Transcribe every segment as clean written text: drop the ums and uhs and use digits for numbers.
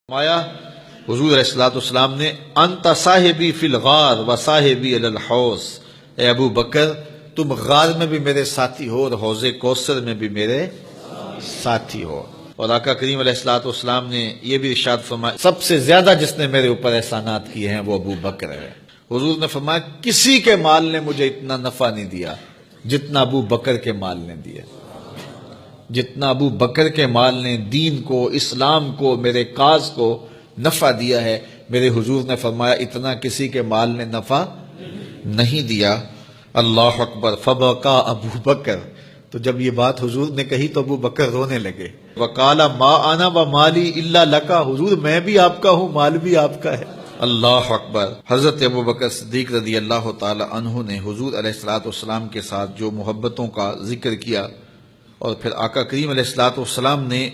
مایا حضور علیہ الصلوۃ والسلام نے انت صاحبی فی الغار و صاحبی علی الحوض، اے ابو بکر تم غار میں بھی میرے ساتھی ہو اور حوض کوثر میں بھی میرے ساتھی ہو۔ اور آقا کریم علیہ الصلوۃ والسلام نے یہ بھی ارشاد فرمایا سب سے زیادہ جس نے میرے اوپر احسانات کیے ہیں وہ ابو بکر ہے۔ حضور نے فرمایا کسی کے مال نے مجھے اتنا نفع نہیں دیا جتنا ابو بکر کے مال نے دیا، جتنا ابو بکر کے مال نے دین کو، اسلام کو، میرے کاز کو نفع دیا ہے، میرے حضور نے فرمایا اتنا کسی کے مال نے نفع نہیں دیا۔ اللہ اکبر۔ فبکا ابو بکر، تو جب یہ بات حضور نے کہی تو ابو بکر رونے لگے۔ وقال ما انا ومالی الا لکا، حضور میں بھی آپ کا ہوں، مال بھی آپ کا ہے۔ اللہ اکبر۔ حضرت ابو بکر صدیق رضی اللہ تعالی عنہ نے حضور علیہ الصلوۃ والسلام کے ساتھ جو محبتوں کا ذکر کیا، اور پھر آقا کریم علیہ الصلوۃ والسلام نے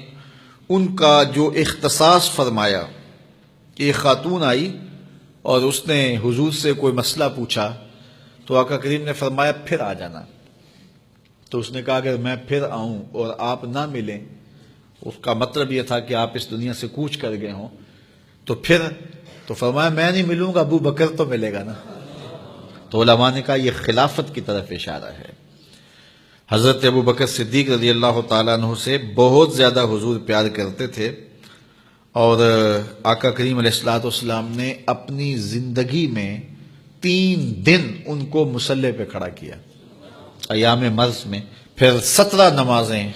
ان کا جو اختصاص فرمایا کہ ایک خاتون آئی اور اس نے حضور سے کوئی مسئلہ پوچھا تو آقا کریم نے فرمایا پھر آ جانا۔ تو اس نے کہا اگر میں پھر آؤں اور آپ نہ ملیں، اس کا مطلب یہ تھا کہ آپ اس دنیا سے کوچ کر گئے ہوں، تو فرمایا میں نہیں ملوں گا، ابو بکر تو ملے گا نا۔ تو علماء نے کہا یہ خلافت کی طرف اشارہ ہے۔ حضرت ابو بکر صدیق رضی اللہ تعالیٰ عنہ سے بہت زیادہ حضور پیار کرتے تھے، اور آقا کریم علیہ الصلوۃ والسلام نے اپنی زندگی میں 3 دن ان کو مصلی پہ کھڑا کیا ایام مرض میں، پھر 17 نمازیں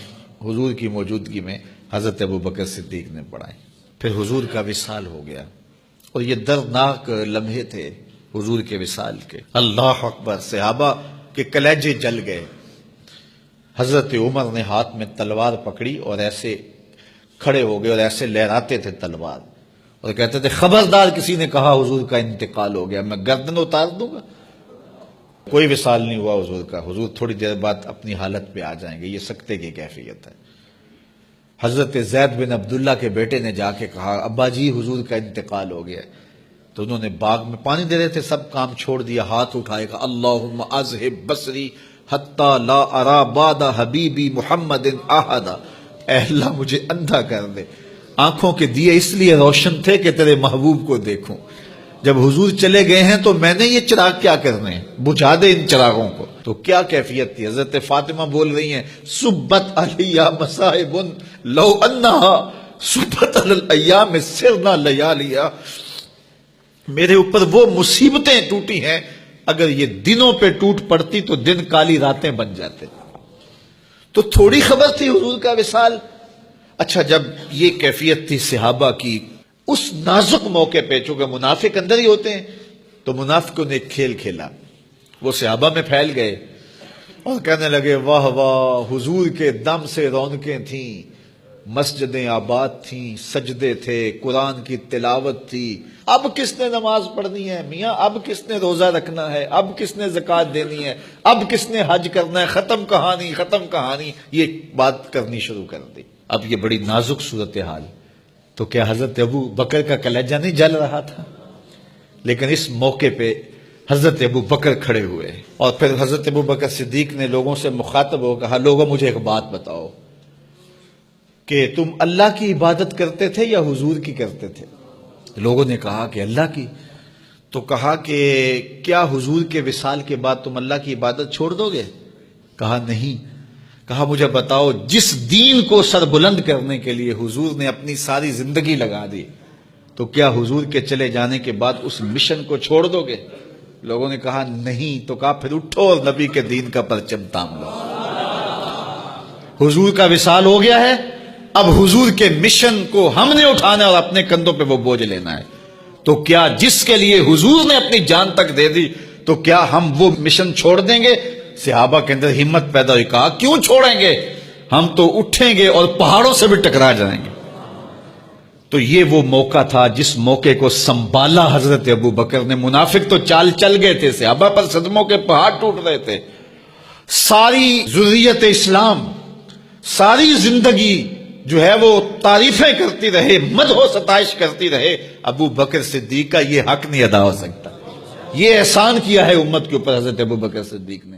حضور کی موجودگی میں حضرت ابو بکر صدیق نے پڑھائیں، پھر حضور کا وصال ہو گیا، اور یہ دردناک لمحے تھے حضور کے وصال کے۔ اللہ اکبر۔ صحابہ کے کلیجے جل گئے۔ حضرت عمر نے ہاتھ میں تلوار پکڑی اور ایسے کھڑے ہو گئے اور ایسے لہراتے تھے تلوار، اور کہتے تھے خبردار کسی نے کہا حضور کا انتقال ہو گیا میں گردن اتار دوں گا۔ کوئی وصال نہیں ہوا حضور کا، حضور تھوڑی دیر بعد اپنی حالت پہ آ جائیں گے، یہ سکتے کی کیفیت ہے۔ حضرت زید بن عبداللہ کے بیٹے نے جا کے کہا ابا جی حضور کا انتقال ہو گیا، تو انہوں نے باغ میں پانی دے رہے تھے، سب کام چھوڑ دیا، ہاتھ اٹھائے گا اللہم اذہب بصری حتی لا ارا بعد حبیبی محمد احدا، اے اللہ مجھے اندھا کر دے، آنکھوں کے دیے اس لیے روشن تھے کہ تیرے محبوب کو دیکھوں، جب حضور چلے گئے ہیں تو میں نے یہ چراغ کیا کرنے ہیں، بجھا دے ان چراغوں کو۔ تو کیا کیفیت تھی۔ حضرت فاطمہ بول رہی ہیں سبت علیہ مصائب لو انہا سبت علی الایام سرنا لیالیا، میرے اوپر وہ مصیبتیں ٹوٹی ہیں اگر یہ دنوں پہ ٹوٹ پڑتی تو دن کالی راتیں بن جاتے۔ تو تھوڑی خبر تھی حضور کا وصال۔ اچھا جب یہ کیفیت تھی صحابہ کی، اس نازک موقع پہ چونکہ منافق اندر ہی ہوتے ہیں تو منافقوں نے ایک کھیل کھیلا، وہ صحابہ میں پھیل گئے اور کہنے لگے واہ واہ حضور کے دم سے رونقیں تھیں، مسجدیں آباد تھیں، سجدے تھے، قرآن کی تلاوت تھی، اب کس نے نماز پڑھنی ہے میاں، اب کس نے روزہ رکھنا ہے، اب کس نے زکوٰۃ دینی ہے، اب کس نے حج کرنا ہے، ختم کہانی ختم کہانی، یہ بات کرنی شروع کر دی۔ اب یہ بڑی نازک صورتحال، تو کیا حضرت ابو بکر کا کلیجہ نہیں جل رہا تھا؟ لیکن اس موقع پہ حضرت ابو بکر کھڑے ہوئے، اور پھر حضرت ابو بکر صدیق نے لوگوں سے مخاطب ہو کہا لوگوں مجھے ایک بات بتاؤ کہ تم اللہ کی عبادت کرتے تھے یا حضور کی کرتے تھے؟ لوگوں نے کہا کہ اللہ کی۔ تو کہا کہ کیا حضور کے وصال کے بعد تم اللہ کی عبادت چھوڑ دو گے؟ کہا نہیں۔ کہا مجھے بتاؤ جس دین کو سر بلند کرنے کے لیے حضور نے اپنی ساری زندگی لگا دی، تو کیا حضور کے چلے جانے کے بعد اس مشن کو چھوڑ دو گے؟ لوگوں نے کہا نہیں۔ تو کہا پھر اٹھو اور نبی کے دین کا پرچم تام لو۔ حضور کا وصال ہو گیا ہے، اب حضور کے مشن کو ہم نے اٹھانا ہے اور اپنے کندھوں پہ وہ بوجھ لینا ہے۔ تو کیا جس کے لیے حضور نے اپنی جان تک دے دی، تو کیا ہم وہ مشن چھوڑ دیں گے؟ صحابہ کے اندر ہمت پیدا ہوئی، کہا کیوں چھوڑیں گے، ہم تو اٹھیں گے اور پہاڑوں سے بھی ٹکرا جائیں گے۔ تو یہ وہ موقع تھا جس موقع کو سنبھالا حضرت ابو بکر نے۔ منافق تو چال چل گئے تھے، صحابہ پر صدموں کے پہاڑ ٹوٹ رہے تھے، ساری ذریت اسلام ساری زندگی جو ہے وہ تعریفیں کرتی رہے، مدح و ستائش کرتی رہے، ابو بکر صدیق کا یہ حق نہیں ادا ہو سکتا۔ یہ احسان کیا ہے امت کے اوپر حضرت ابو بکر صدیق نے۔